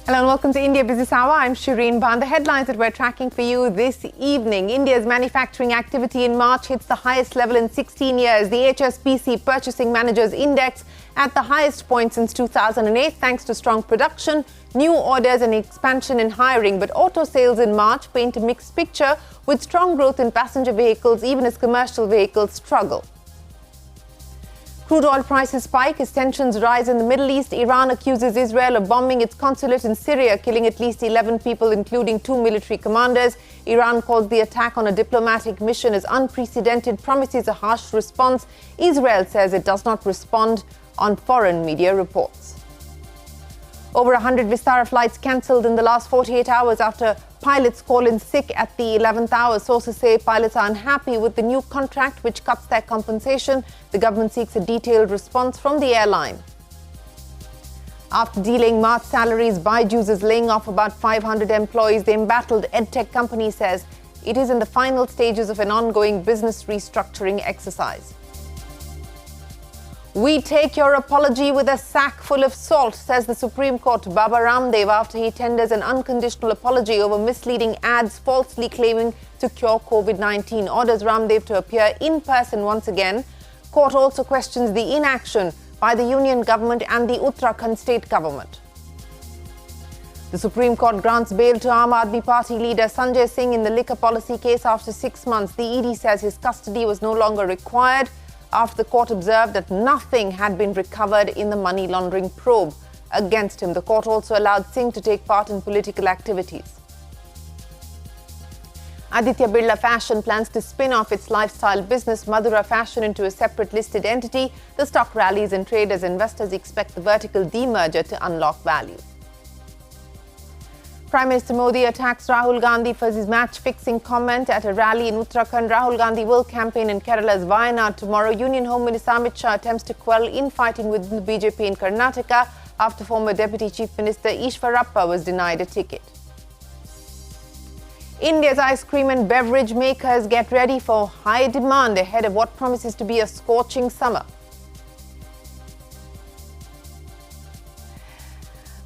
Hello and welcome to India Business Hour. I'm Shireen Bhan. The headlines that we're tracking for you this evening. India's manufacturing activity in March hits the highest level in 16 years. The HSBC Purchasing Managers Index at the highest point since 2008 thanks to strong production, new orders and expansion in hiring. But auto sales in March paint a mixed picture with strong growth in passenger vehicles even as commercial vehicles struggle. Crude oil prices spike as tensions rise in the Middle East. Iran accuses Israel of bombing its consulate in Syria, killing at least 11 people, including 2 military commanders. Iran calls the attack on a diplomatic mission as unprecedented, promises a harsh response. Israel says it does not respond on foreign media reports. Over 100 Vistara flights cancelled in the last 48 hours after pilots call in sick at the 11th hour. Sources say pilots are unhappy with the new contract which cuts their compensation. The government seeks a detailed response from the airline. After dealing March salaries, Byju's is laying off about 500 employees. The embattled edtech company says it is in the final stages of an ongoing business restructuring exercise. We take your apology with a sack full of salt, says the Supreme Court Baba Ramdev after he tenders an unconditional apology over misleading ads falsely claiming to cure COVID-19. Orders Ramdev to appear in person once again. Court also questions the inaction by the union government and the Uttarakhand state government. The Supreme Court grants bail to Aam Aadmi Party leader Sanjay Singh in the liquor policy case after 6 months. The ED says his custody was no longer required after the court observed that nothing had been recovered in the money laundering probe against him. The court also allowed Singh to take part in political activities. Aditya Birla Fashion plans to spin off its lifestyle business Madhura Fashion into a separate listed entity. The stock rallies in trade as investors expect the vertical demerger to unlock value. Prime Minister Modi attacks Rahul Gandhi for his match-fixing comment at a rally in Uttarakhand. Rahul Gandhi will campaign in Kerala's Wayanad tomorrow. Union Home Minister Amit Shah attempts to quell infighting within the BJP in Karnataka after former Deputy Chief Minister Ishwarappa was denied a ticket. India's ice cream and beverage makers get ready for high demand ahead of what promises to be a scorching summer.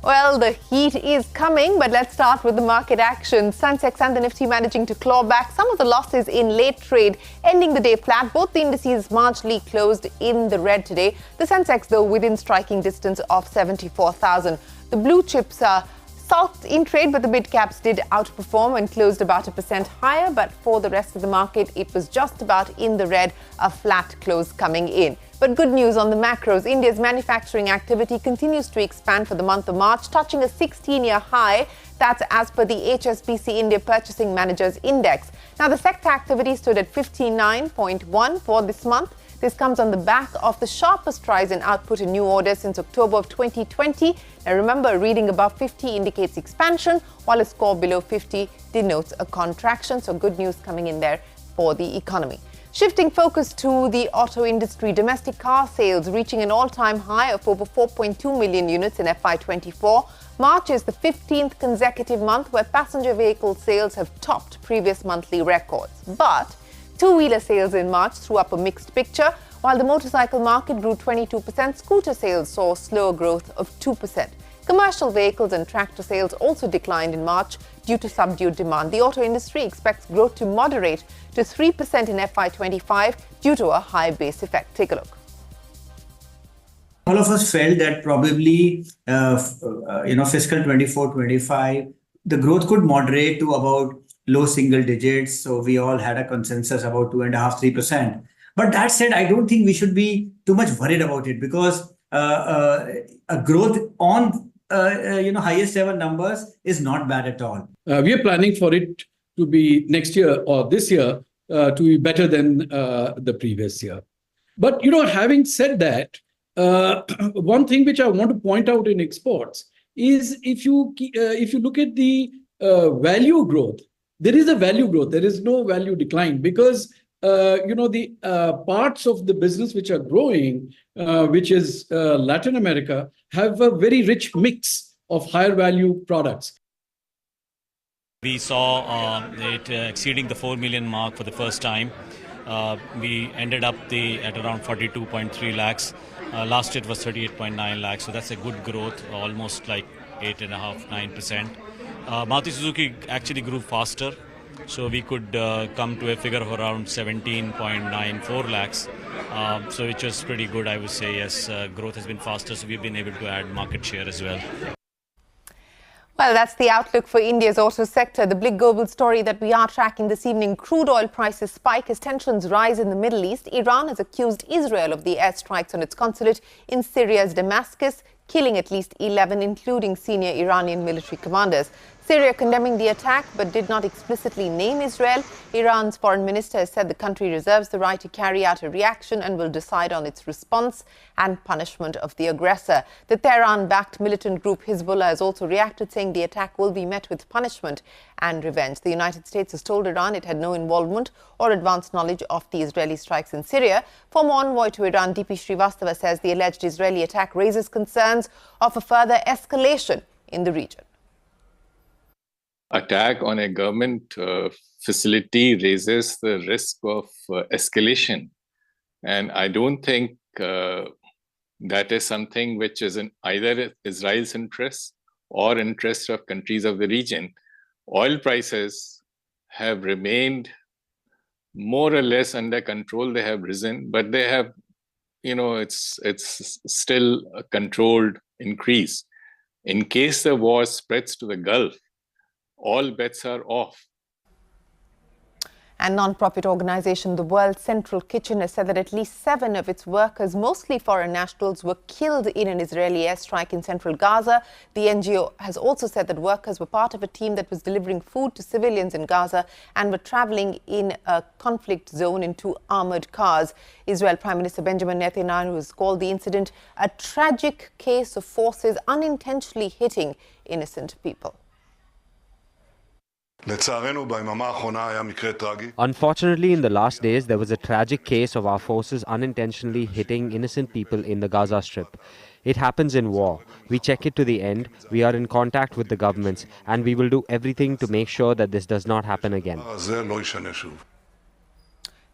Well, the heat is coming, but let's start with the market action. Sensex and the Nifty managing to claw back some of the losses in late trade, ending the day flat. Both the indices marginally closed in the red today. The Sensex, though, within striking distance of 74,000. The blue chips are sulked in trade, but the mid caps did outperform and closed about 1% higher. But for the rest of the market, it was just about in the red, a flat close coming in. But good news on the macros. India's manufacturing activity continues to expand for the month of March, touching a 16-year high. That's as per the HSBC India Purchasing Managers Index. Now, the sector activity stood at 59.1 for this month. This comes on the back of the sharpest rise in output and new orders since October of 2020. Now, remember, a reading above 50 indicates expansion, while a score below 50 denotes a contraction. So good news coming in there for the economy. Shifting focus to the auto industry, domestic car sales reaching an all-time high of over 4.2 million units in FY24. March is the 15th consecutive month where passenger vehicle sales have topped previous monthly records. But two-wheeler sales in March threw up a mixed picture. While the motorcycle market grew 22%, scooter sales saw slower growth of 2%. Commercial vehicles and tractor sales also declined in March due to subdued demand. The auto industry expects growth to moderate to 3% in FY25 due to a high base effect. Take a look. All of us felt that probably, fiscal 24-25, the growth could moderate to about low single digits. So we all had a consensus about 2.5-3%. But that said, I don't think we should be too much worried about it because a growth on highest ever numbers is not bad at all. We are planning for it to be next year or this year to be better than the previous year. But, having said that, one thing which I want to point out in exports is if you look at the value growth, there is a value growth. There is no value decline because the parts of the business which are growing, which is Latin America, have a very rich mix of higher value products. We saw it exceeding the 4 million mark for the first time. We ended up at around 42.3 lakhs. Last year it was 38.9 lakhs. So that's a good growth, almost like 8.5%, 9%. Maruti Suzuki actually grew faster, so we could come to a figure of around 17.94 lakhs. So which was pretty good, I would say. Yes, growth has been faster, so we've been able to add market share as well. Well, that's the outlook for India's auto sector. The big global story that we are tracking this evening: crude oil prices spike as tensions rise in the Middle East. Iran has accused Israel of the airstrikes on its consulate in Syria's Damascus, killing at least 11, including senior Iranian military commanders. Syria condemning the attack but did not explicitly name Israel. Iran's foreign minister has said the country reserves the right to carry out a reaction and will decide on its response and punishment of the aggressor. The Tehran-backed militant group Hezbollah has also reacted, saying the attack will be met with punishment and revenge. The United States has told Iran it had no involvement or advanced knowledge of the Israeli strikes in Syria. Former envoy to Iran, DP Srivastava, says the alleged Israeli attack raises concerns of a further escalation in the region. Attack on a government facility raises the risk of escalation. And I don't think that is something which is in either Israel's interest or interest of countries of the region. Oil prices have remained more or less under control. They have risen, but they have, it's still a controlled increase. In case the war spreads to the Gulf, all bets are off. And non-profit organization The World Central Kitchen has said that at least 7 of its workers, mostly foreign nationals, were killed in an Israeli airstrike in central Gaza. The NGO has also said that workers were part of a team that was delivering food to civilians in Gaza and were traveling in a conflict zone in 2 armored cars. Israel Prime Minister Benjamin Netanyahu has called the incident a tragic case of forces unintentionally hitting innocent people. Unfortunately, in the last days, there was a tragic case of our forces unintentionally hitting innocent people in the Gaza Strip. It happens in war. We check it to the end. We are in contact with the governments, and we will do everything to make sure that this does not happen again.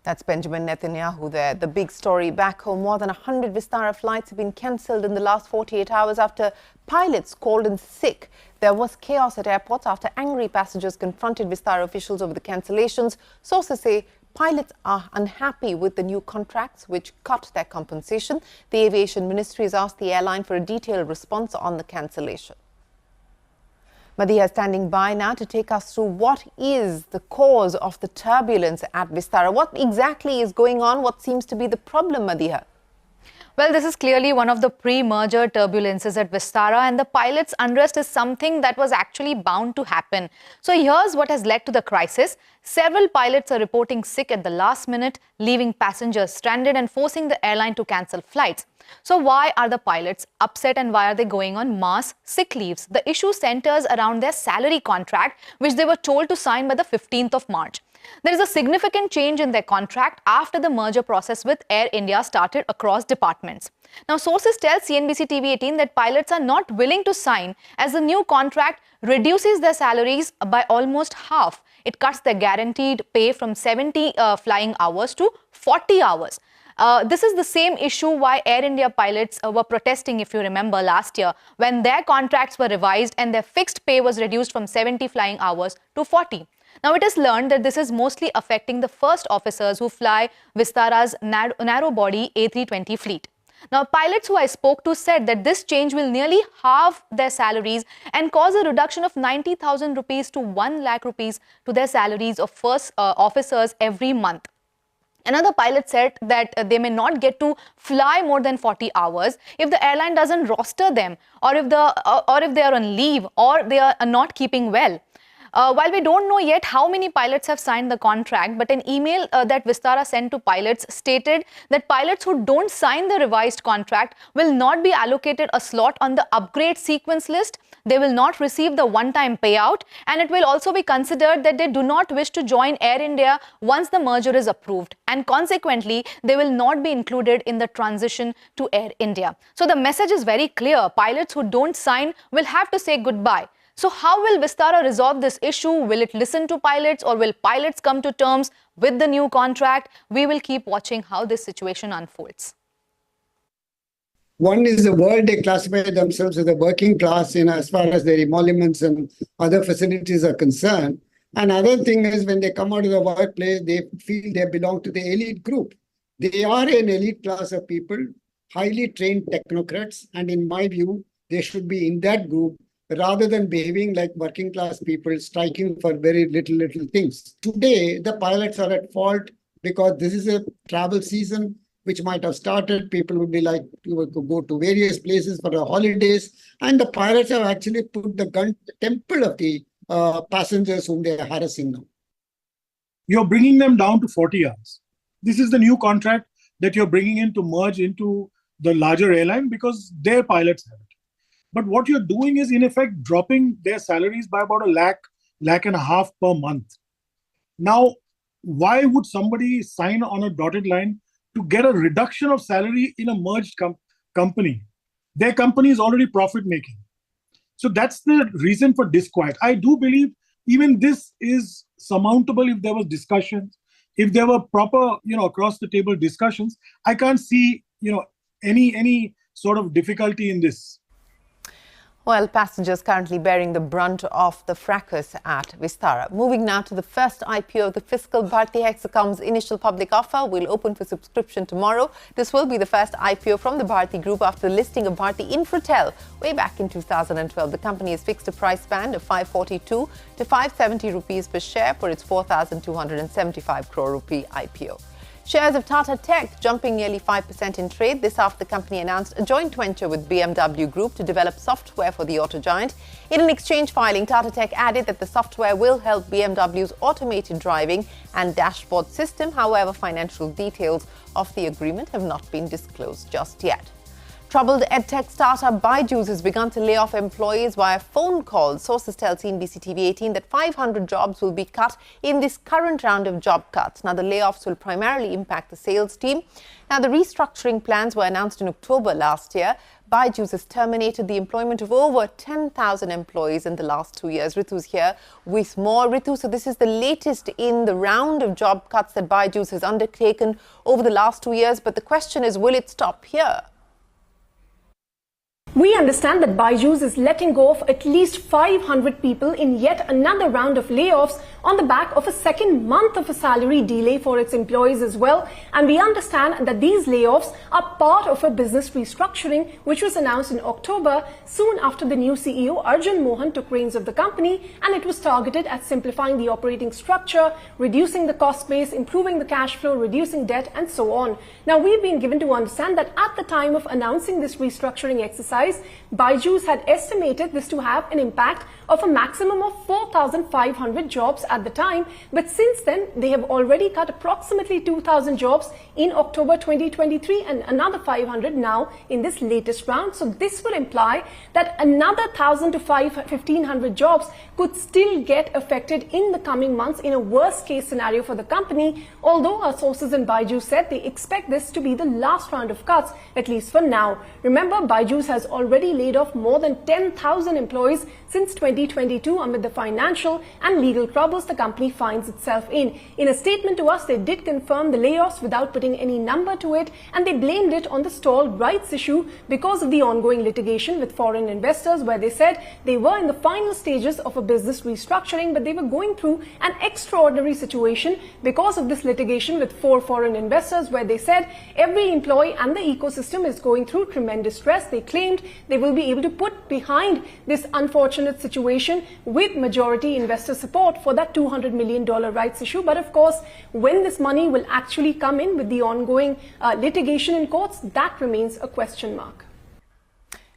That's Benjamin Netanyahu there. The big story back home: more than 100 Vistara flights have been cancelled in the last 48 hours after pilots called in sick. There was chaos at airports after angry passengers confronted Vistara officials over the cancellations. Sources say pilots are unhappy with the new contracts, which cut their compensation. The Aviation Ministry has asked the airline for a detailed response on the cancellation. Madhiya standing by now to take us through what is the cause of the turbulence at Vistara. What exactly is going on? What seems to be the problem, Madhiya? Well, this is clearly one of the pre-merger turbulences at Vistara, and the pilots' unrest is something that was actually bound to happen. So here's what has led to the crisis. Several pilots are reporting sick at the last minute, leaving passengers stranded and forcing the airline to cancel flights. So why are the pilots upset and why are they going on mass sick leaves? The issue centers around their salary contract, which they were told to sign by the 15th of March. There is a significant change in their contract after the merger process with Air India started across departments. Now, sources tell CNBC TV18 that pilots are not willing to sign as the new contract reduces their salaries by almost half. It cuts their guaranteed pay from 70 flying hours to 40 hours. This is the same issue why Air India pilots were protesting, if you remember, last year when their contracts were revised and their fixed pay was reduced from 70 flying hours to 40. Now, it is learned that this is mostly affecting the first officers who fly Vistara's narrow-body A320 fleet. Now, pilots who I spoke to said that this change will nearly halve their salaries and cause a reduction of 90,000 rupees to 1 lakh rupees to their salaries of first officers every month. Another pilot said that they may not get to fly more than 40 hours if the airline doesn't roster them, or if they are on leave, or they are not keeping well. While we don't know yet how many pilots have signed the contract, but an email that Vistara sent to pilots stated that pilots who don't sign the revised contract will not be allocated a slot on the upgrade sequence list. They will not receive the one-time payout, and it will also be considered that they do not wish to join Air India once the merger is approved, and consequently, they will not be included in the transition to Air India. So the message is very clear. Pilots who don't sign will have to say goodbye. So how will Vistara resolve this issue? Will it listen to pilots, or will pilots come to terms with the new contract? We will keep watching how this situation unfolds. One is the world, they classify themselves as a working class as far as their emoluments and other facilities are concerned. Another thing is when they come out of the workplace, they feel they belong to the elite group. They are an elite class of people, highly trained technocrats, and in my view, they should be in that group rather than behaving like working class people, striking for very little things. Today, the pilots are at fault because this is a travel season which might have started. People would be like, people could go to various places for the holidays, and the pilots have actually put the gun to the temple of the passengers whom they are harassing now. You're bringing them down to 40 hours. This is the new contract that you're bringing in to merge into the larger airline because their pilots have it. But what you're doing is, in effect, dropping their salaries by about $1.5 lakh per month. Now, why would somebody sign on a dotted line to get a reduction of salary in a merged company? Their company is already profit-making. So that's the reason for disquiet. I do believe even this is surmountable if there was discussions, if there were proper, across the table discussions. I can't see, any sort of difficulty in this. Well, passengers currently bearing the brunt of the fracas at Vistara. Moving now to the first IPO of the fiscal, Bharti Hexacom's initial public offer will open for subscription tomorrow. This will be the first IPO from the Bharti Group after the listing of Bharti Infratel way back in 2012. The company has fixed a price band of 542 to 570 rupees per share for its 4,275 crore rupee IPO. Shares of Tata Tech jumping nearly 5% in trade. This after the company announced a joint venture with BMW Group to develop software for the auto giant. In an exchange filing, Tata Tech added that the software will help BMW's automated driving and dashboard system. However, financial details of the agreement have not been disclosed just yet. Troubled edtech startup Byju's has begun to lay off employees via phone calls. Sources tell CNBC TV 18 that 500 jobs will be cut in this current round of job cuts. Now, the layoffs will primarily impact the sales team. Now, the restructuring plans were announced in October last year. Byju's has terminated the employment of over 10,000 employees in the last 2 years. Ritu's here with more. Ritu, so this is the latest in the round of job cuts that Byju's has undertaken over the last 2 years. But the question is, will it stop here? We understand that Byju's is letting go of at least 500 people in yet another round of layoffs on the back of a second month of a salary delay for its employees as well. And we understand that these layoffs are part of a business restructuring which was announced in October, soon after the new CEO Arjun Mohan took reins of the company, and it was targeted at simplifying the operating structure, reducing the cost base, improving the cash flow, reducing debt, and so on. Now, we've been given to understand that at the time of announcing this restructuring exercise, Byju's had estimated this to have an impact of a maximum of 4,500 jobs at the time. But since then, they have already cut approximately 2,000 jobs in October 2023 and another 500 now in this latest round. So this will imply that another 1,000 to 1,500 jobs could still get affected in the coming months in a worst case scenario for the company. Although our sources in Byju's said they expect this to be the last round of cuts, at least for now. Remember, Byju's has already laid off more than 10,000 employees since 2022 amid the financial and legal troubles the company finds itself in. In a statement to us, they did confirm the layoffs without putting any number to it, and they blamed it on the stalled rights issue because of the ongoing litigation with foreign investors, where they said they were in the final stages of a business restructuring, but they were going through an extraordinary situation because of this litigation with 4 foreign investors, where they said every employee and the ecosystem is going through tremendous stress. They claimed they will be able to put behind this unfortunate situation with majority investor support for that $200 million rights issue. But of course, when this money will actually come in with the ongoing litigation in courts, that remains a question mark.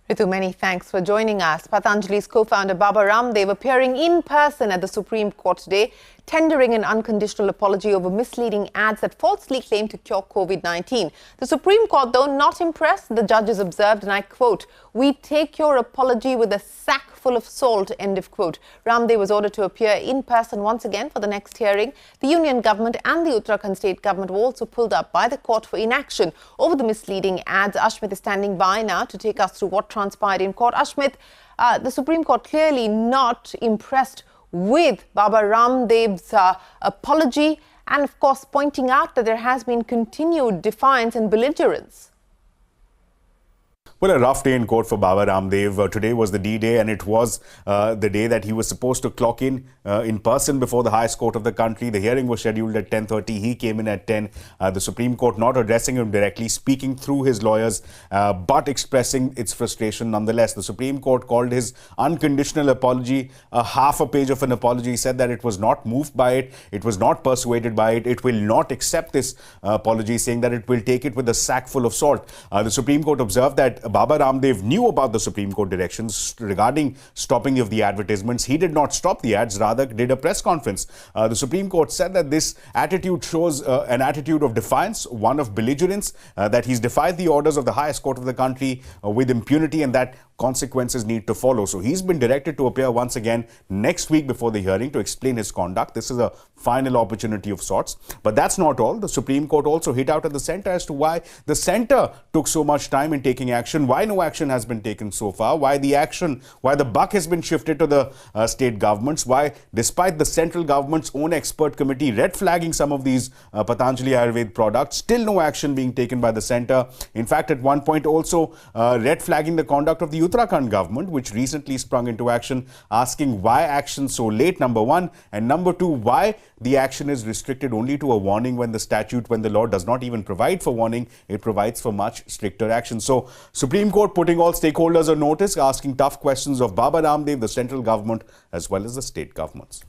Ritu, many thanks for joining us. Patanjali's co-founder Baba Ramdev appearing in person at the Supreme Court today, tendering an unconditional apology over misleading ads that falsely claim to cure COVID-19. The Supreme Court, though not impressed, the judges observed, and I quote, "We take your apology with a sack full of salt," end of quote. Ramdev was ordered to appear in person once again for the next hearing. The Union government and the Uttarakhand state government were also pulled up by the court for inaction over the misleading ads. Ashmit is standing by now to take us through what transpired in court. Ashmit, the Supreme Court clearly not impressed with Baba Ramdev's apology, and of course pointing out that there has been continued defiance and belligerence. Well, a rough day in court for Baba Ramdev. Today was the D-Day, and it was the day that he was supposed to clock in person before the highest court of the country. The hearing was scheduled at 10:30. He came in at 10. The Supreme Court not addressing him directly, speaking through his lawyers, but expressing its frustration nonetheless. The Supreme Court called his unconditional apology a half a page of an apology. He said that it was not moved by it, it was not persuaded by it, it will not accept this apology, saying that it will take it with a sack full of salt. The Supreme Court observed that Baba Ramdev knew about the Supreme Court directions regarding stopping of the advertisements. He did not stop the ads, rather did a press conference. The Supreme Court said that this attitude shows an attitude of defiance, one of belligerence, that he's defied the orders of the highest court of the country with impunity, and that consequences need to follow. So he's been directed to appear once again next week before the hearing to explain his conduct. This is a final opportunity of sorts. But that's not all. The Supreme Court also hit out at the centre as to why the centre took so much time in taking action, why no action has been taken so far, why the buck has been shifted to the state governments, why despite the central government's own expert committee red flagging some of these Patanjali Ayurved products, still no action being taken by the centre. In fact, at one point also red flagging the conduct of the Uttarakhand government, which recently sprung into action, asking why action so late, number one, and number two, why the action is restricted only to a warning when the law does not even provide for warning, it provides for much stricter action. So Supreme Court putting all stakeholders on notice, asking tough questions of Baba Ramdev, the central government, as well as the state governments.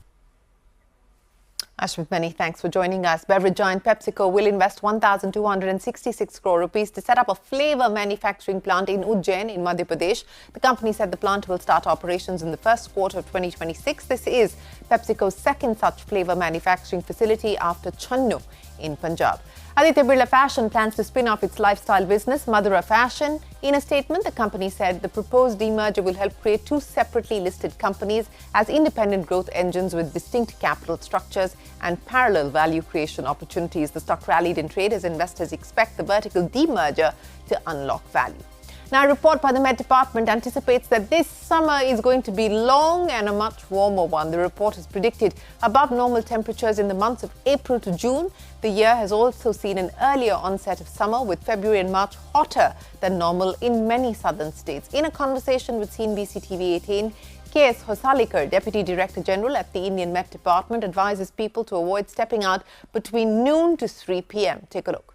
Ashmit, many thanks for joining us. Beverage giant PepsiCo will invest 1,266 crore rupees to set up a flavour manufacturing plant in Ujjain in Madhya Pradesh. The company said the plant will start operations in the first quarter of 2026. This is PepsiCo's second such flavour manufacturing facility after Channu in Punjab. Aditya Birla Fashion plans to spin off its lifestyle business, Madura Fashion. In a statement, the company said the proposed demerger will help create two separately listed companies as independent growth engines with distinct capital structures and parallel value creation opportunities. The stock rallied in trade as investors expect the vertical demerger to unlock value. Now, a report by the Met Department anticipates that this summer is going to be long and a much warmer one. The report has predicted above normal temperatures in the months of April to June. The year has also seen an earlier onset of summer, with February and March hotter than normal in many southern states. In a conversation with CNBC TV 18, K.S. Hosalikar, Deputy Director General at the Indian Met Department, advises people to avoid stepping out between noon to 3 p.m. Take a look.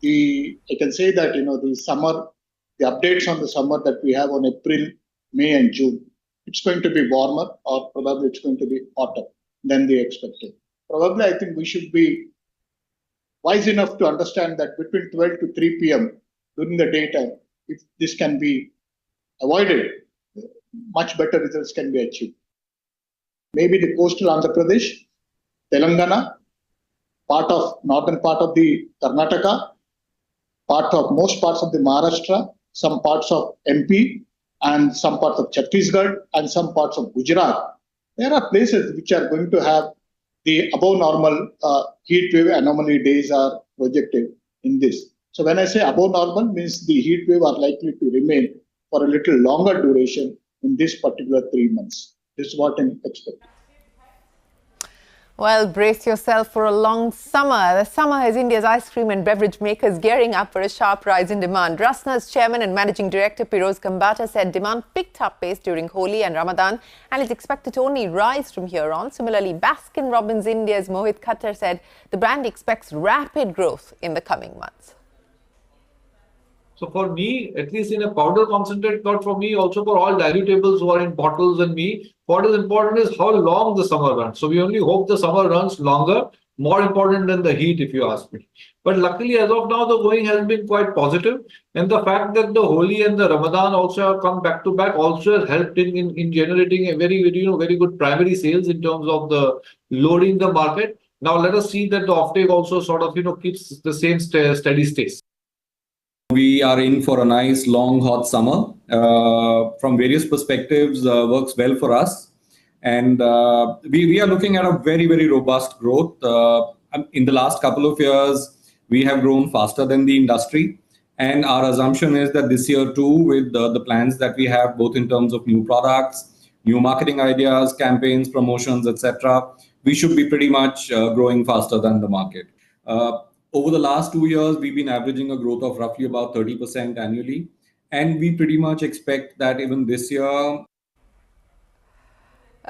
I can say that, the summer, the updates on the summer that we have on April, May and June, it's going to be warmer, or probably it's going to be hotter than they expected. Probably I think we should be wise enough to understand that between 12 to 3 p.m. during the daytime, if this can be avoided, much better results can be achieved. Maybe the coastal Andhra Pradesh, Telangana, northern part of the Karnataka, most parts of the Maharashtra, some parts of MP, and some parts of Chhattisgarh, and some parts of Gujarat. There are places which are going to have the above normal heat wave anomaly days are projected in this. So when I say above normal, means the heat wave are likely to remain for a little longer duration in this particular 3 months. This is what I'm expecting. Well, brace yourself for a long summer. The summer has India's ice cream and beverage makers gearing up for a sharp rise in demand. Rasna's chairman and managing director Piroz Kambata said demand picked up pace during Holi and Ramadan and is expected to only rise from here on. Similarly, Baskin-Robbins India's Mohit Khattar said the brand expects rapid growth in the coming months. So for me, at least in a powder concentrate, not for me, also for all dilutables who are in bottles and me, what is important is how long the summer runs. So we only hope the summer runs longer, more important than the heat, if you ask me. But luckily, as of now, the going has been quite positive. And the fact that the Holi and the Ramadan also have come back to back also has helped in generating a very good primary sales in terms of the loading the market. Now let us see that the offtake also sort of, keeps the same steady state. We are in for a nice, long, hot summer. From various perspectives, works well for us. And we are looking at a very, very robust growth. In the last couple of years, we have grown faster than the industry. And our assumption is that this year too, with the plans that we have, both in terms of new products, new marketing ideas, campaigns, promotions, etc., we should be pretty much growing faster than the market. Over the last 2 years, we've been averaging a growth of roughly about 30% annually. And we pretty much expect that even this year.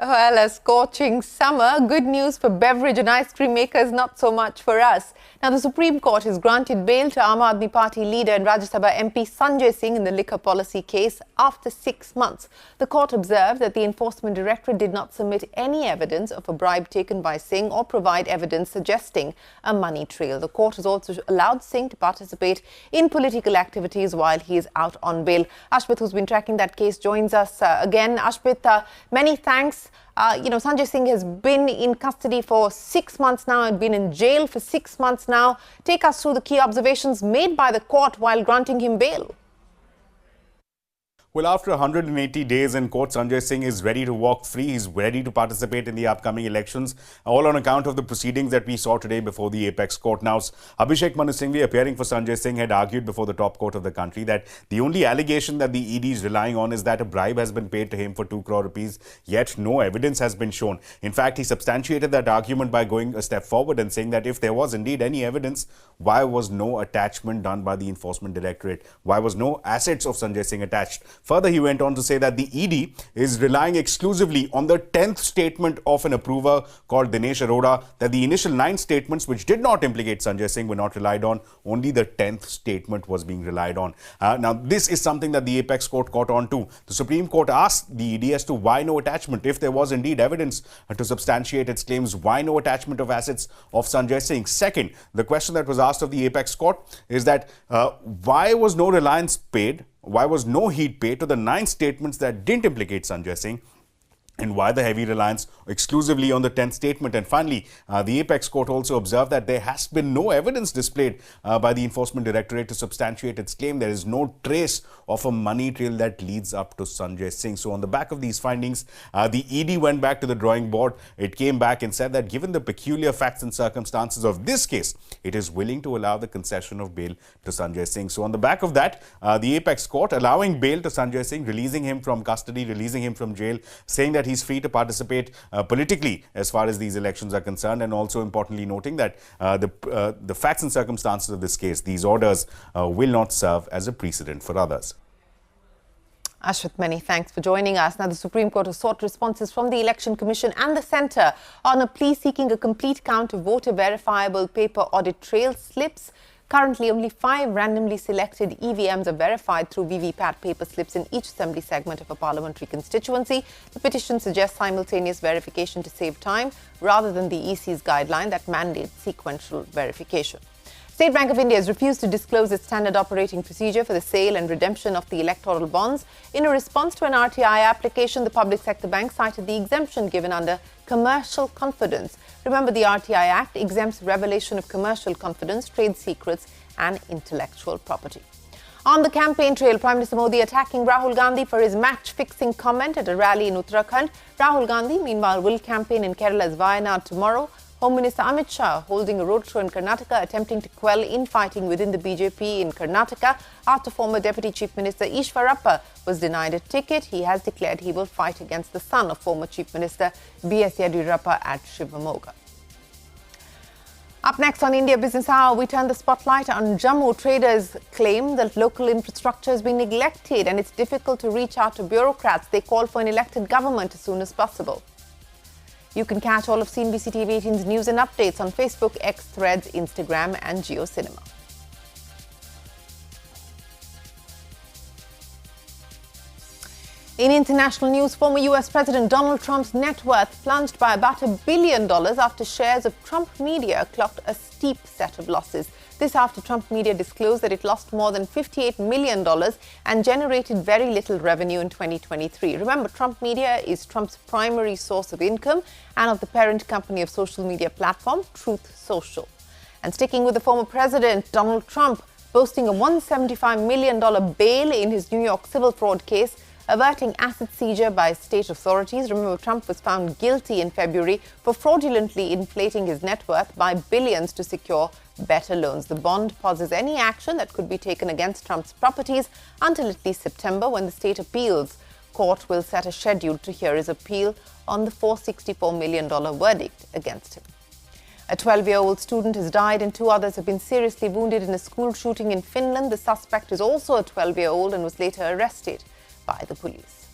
Well, a scorching summer. Good news for beverage and ice cream makers, not so much for us. Now, the Supreme Court has granted bail to Aam Aadmi Party leader and Rajya Sabha MP Sanjay Singh in the liquor policy case after 6 months. The court observed that the Enforcement Directorate did not submit any evidence of a bribe taken by Singh or provide evidence suggesting a money trail. The court has also allowed Singh to participate in political activities while he is out on bail. Ashbit, who's been tracking that case, joins us again. Ashbit, many thanks. Sanjay Singh has been in custody for 6 months now and been in jail for 6 months now. Take us through the key observations made by the court while granting him bail. Well, after 180 days in court, Sanjay Singh is ready to walk free. He's ready to participate in the upcoming elections, all on account of the proceedings that we saw today before the apex court. Now, Abhishek Manu Singhvi, appearing for Sanjay Singh, had argued before the top court of the country that the only allegation that the ED is relying on is that a bribe has been paid to him for 2 crore rupees, yet no evidence has been shown. In fact, he substantiated that argument by going a step forward and saying that if there was indeed any evidence, why was no attachment done by the Enforcement Directorate? Why was no assets of Sanjay Singh attached? Further, he went on to say that the ED is relying exclusively on the 10th statement of an approver called Dinesh Arora, that the initial 9 statements which did not implicate Sanjay Singh were not relied on. Only the 10th statement was being relied on. Now, this is something that the apex court caught on to. The Supreme Court asked the ED as to why no attachment. If there was indeed evidence to substantiate its claims, why no attachment of assets of Sanjay Singh? Second, the question that was asked of the apex court is that why was no reliance paid? Why was no heed paid to the 9 statements that didn't implicate Sanjay Singh? And why the heavy reliance exclusively on the 10th statement? And finally, the apex court also observed that there has been no evidence displayed by the Enforcement Directorate to substantiate its claim. There is no trace of a money trail that leads up to Sanjay Singh. So on the back of these findings, the ED went back to the drawing board. It came back and said that given the peculiar facts and circumstances of this case, it is willing to allow the concession of bail to Sanjay Singh. So on the back of that, the apex court allowing bail to Sanjay Singh, releasing him from custody, releasing him from jail, saying that he's free to participate politically as far as these elections are concerned, and also importantly noting that the facts and circumstances of this case, these orders will not serve as a precedent for others. Ashwat, many thanks for joining us. Now, the Supreme Court has sought responses from the Election Commission and the Centre on a plea seeking a complete count of voter verifiable paper audit trail slips. Currently, only 5 randomly selected EVMs are verified through VVPAT paper slips in each assembly segment of a parliamentary constituency. The petition suggests simultaneous verification to save time rather than the EC's guideline that mandates sequential verification. State Bank of India has refused to disclose its standard operating procedure for the sale and redemption of the electoral bonds. In a response to an RTI application, the public sector bank cited the exemption given under commercial confidence. Remember, the RTI Act exempts revelation of commercial confidence, trade secrets and intellectual property. On the campaign trail, Prime Minister Modi attacking Rahul Gandhi for his match-fixing comment at a rally in Uttarakhand. Rahul Gandhi, meanwhile, will campaign in Kerala's Wayanad tomorrow. Home Minister Amit Shah holding a roadshow in Karnataka, attempting to quell infighting within the BJP in Karnataka after former Deputy Chief Minister Ishwarappa was denied a ticket. He has declared he will fight against the son of former Chief Minister B.S. Yediyurappa at Shivamoga. Up next on India Business Hour, we turn the spotlight on Jammu. Traders claim that local infrastructure has been neglected and it's difficult to reach out to bureaucrats. They call for an elected government as soon as possible. You can catch all of CNBC TV 18's news and updates on Facebook, X, Threads, Instagram and JioCinema. In international news, former US President Donald Trump's net worth plunged by about $1 billion after shares of Trump Media clocked a steep set of losses. This after Trump Media disclosed that it lost more than $58 million and generated very little revenue in 2023. Remember, Trump Media is Trump's primary source of income and of the parent company of social media platform, Truth Social. And sticking with the former president, Donald Trump, boasting a $175 million bail in his New York civil fraud case, averting asset seizure by state authorities. Remember, Trump was found guilty in February for fraudulently inflating his net worth by billions to secure better loans. The bond pauses any action that could be taken against Trump's properties until at least September, when the state appeals court will set a schedule to hear his appeal on the $464 million verdict against him. A 12-year-old student has died and 2 others have been seriously wounded in a school shooting in Finland. The suspect is also a 12-year-old and was later arrested by the police.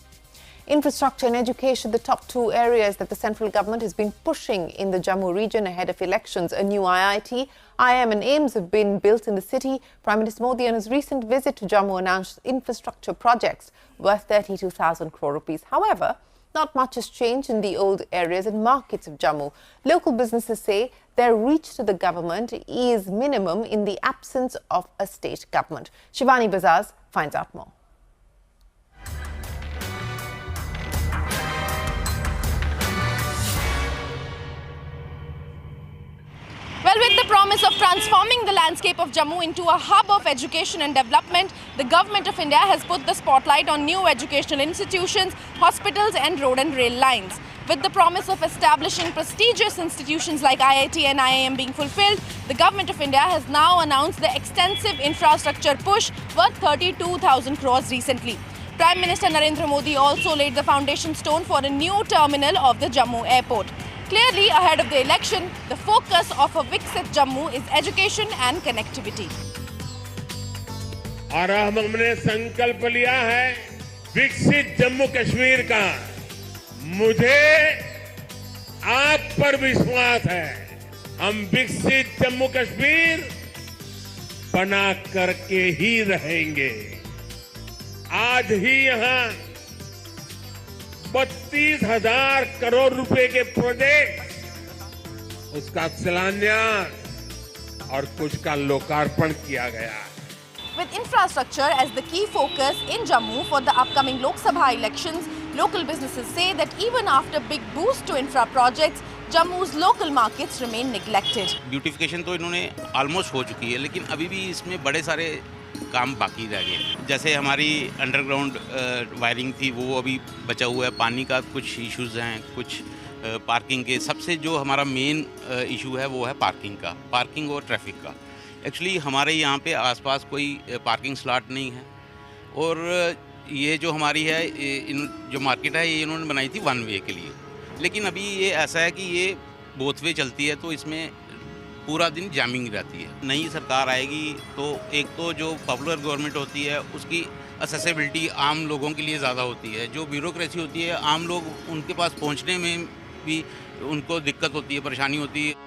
Infrastructure and education, the top 2 areas that the central government has been pushing in the Jammu region ahead of elections. A new IIT, IIM and AIIMS have been built in the city. Prime Minister Modi on his recent visit to Jammu announced infrastructure projects worth 32,000 crore rupees. However, not much has changed in the old areas and markets of Jammu. Local businesses say their reach to the government is minimum in the absence of a state government. Shivani Bazaz finds out more. Well, with the promise of transforming the landscape of Jammu into a hub of education and development, the Government of India has put the spotlight on new educational institutions, hospitals and road and rail lines. With the promise of establishing prestigious institutions like IIT and IIM being fulfilled, the Government of India has now announced the extensive infrastructure push worth 32,000 crores recently. Prime Minister Narendra Modi also laid the foundation stone for a new terminal of the Jammu airport. Clearly, ahead of the election, the focus of a Viksit Jammu is education and connectivity. और हमने संकल्प लिया है विकसित जम्मू कश्मीर का। मुझे आप पर विश्वास है, हम विकसित जम्मू कश्मीर बना करके ही रहेंगे। आज ही यहाँ 32,000 करोड़ रुपए के प्रोजेक्ट, उसका शिलान्यास और कुछ का लोकार्पण किया गया। With infrastructure as the key focus in Jammu for the upcoming Lok Sabha elections, local businesses say that even after big boost to infra projects, Jammu's local markets remain neglected. Beautification तो इन्होंने almost हो चुकी है, लेकिन अभी भी इसमें बड़े सारे काम बाकी रह गए। जैसे हमारी अंडरग्राउंड वायरिंग थी, वो अभी बचा हुआ है। पानी का कुछ इश्यूज हैं, कुछ पार्किंग के। सबसे जो हमारा मेन इशू है वो है पार्किंग और ट्रैफिक का। एक्चुअली हमारे यहाँ पे आसपास कोई पार्किंग स्लॉट नहीं है, और ये जो हमारी है जो मार्केट है, ये इन्होंने बनाई थी 1 वे के लिए, लेकिन अभी ये ऐसा है कि ये बोथ वे चलती है, तो इसमें पूरा दिन जैमिंग रहती है। नई सरकार आएगी तो एक तो जो पॉपुलर गवर्नमेंट होती है उसकी एक्सेसिबिलिटी आम लोगों के लिए ज़्यादा होती है। जो ब्यूरोक्रेसी होती है, आम लोग उनके पास पहुंचने में भी उनको दिक्कत होती है, परेशानी होती है।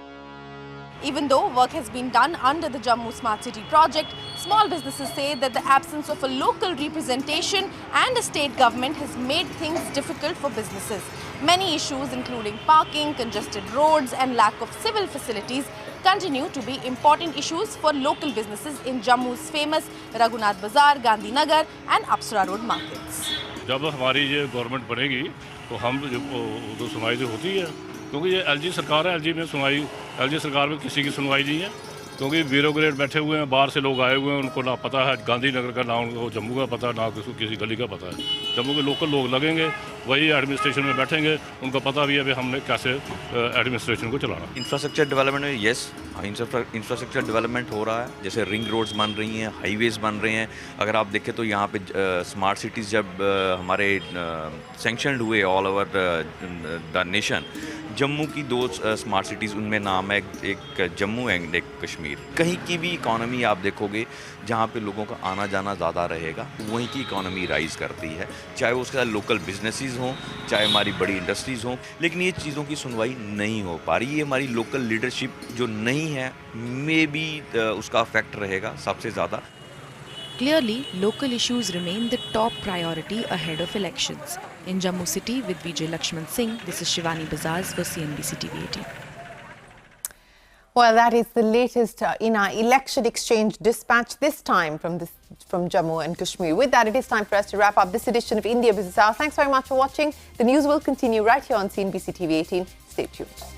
Even though work has been done under the Jammu Smart City project, small businesses say that the absence of a local representation and a state government has made things difficult for businesses. Many issues including parking, congested roads and lack of civil facilities continue to be important issues for local businesses in Jammu's famous Raghunath Bazaar, Gandhinagar and Apsara Road markets. जब हमारी ये government बनेगी तो हम जो सुनवाई तो होती है, क्योंकि ये एलजी सरकार है। एलजी सरकार में किसी की सुनवाई नहीं है, क्योंकि ब्यूरोक्रेट बैठे हुए हैं, बाहर से लोग आए हुए हैं, उनको ना पता है गांधीनगर का, ना उनको जम्मू का पता, ना किसी गली का पता है। जम्मू के लोकल लोग लगेंगे, वही एडमिनिस्ट्रेशन में बैठेंगे, उनको पता भी है कि हमने कैसे एडमिनिस्ट्रेशन को चलाना। इंफ्रास्ट्रक्चर डेवलपमेंट में यस, इंफ्रास्ट्रक्चर डेवलपमेंट हो रहा है। जैसे रिंग रोड्स बन रही हैं, हाईवेज बन रहे हैं। अगर आप देखें तो यहाँ पे स्मार्ट सिटीज़ जब हमारे सैंक्शनड हुए all over the nation, Jammu की 2 स्मार्ट सिटीज़, उनमें नाम है एक जम्मू एंड एक कश्मीर। कहीं की भी इकॉनमी आप देखोगे जहाँ पे लोगों का आना जाना ज़्यादा रहेगा, वहीं की इकॉनमी राइज करती है, चाहे उसके साथ लोकल बिजनेसेस हों, चाहे हमारी बड़ी इंडस्ट्रीज़ हों। लेकिन ये चीज़ों की सुनवाई नहीं हो पा रही। ये हमारी लोकल लीडरशिप जो नहीं है, मे बी उसका इफेक्ट रहेगा सबसे ज़्यादा। Clearly, local issues remain the top priority ahead of elections. In Jammu City with Vijay Lakshman Singh, this is Shivani Bazaz for CNBC TV 18. Well, that is the latest in our election exchange dispatch, this time from Jammu and Kashmir. With that, it is time for us to wrap up this edition of India Business Hour. Thanks very much for watching. The news will continue right here on CNBC TV 18. Stay tuned.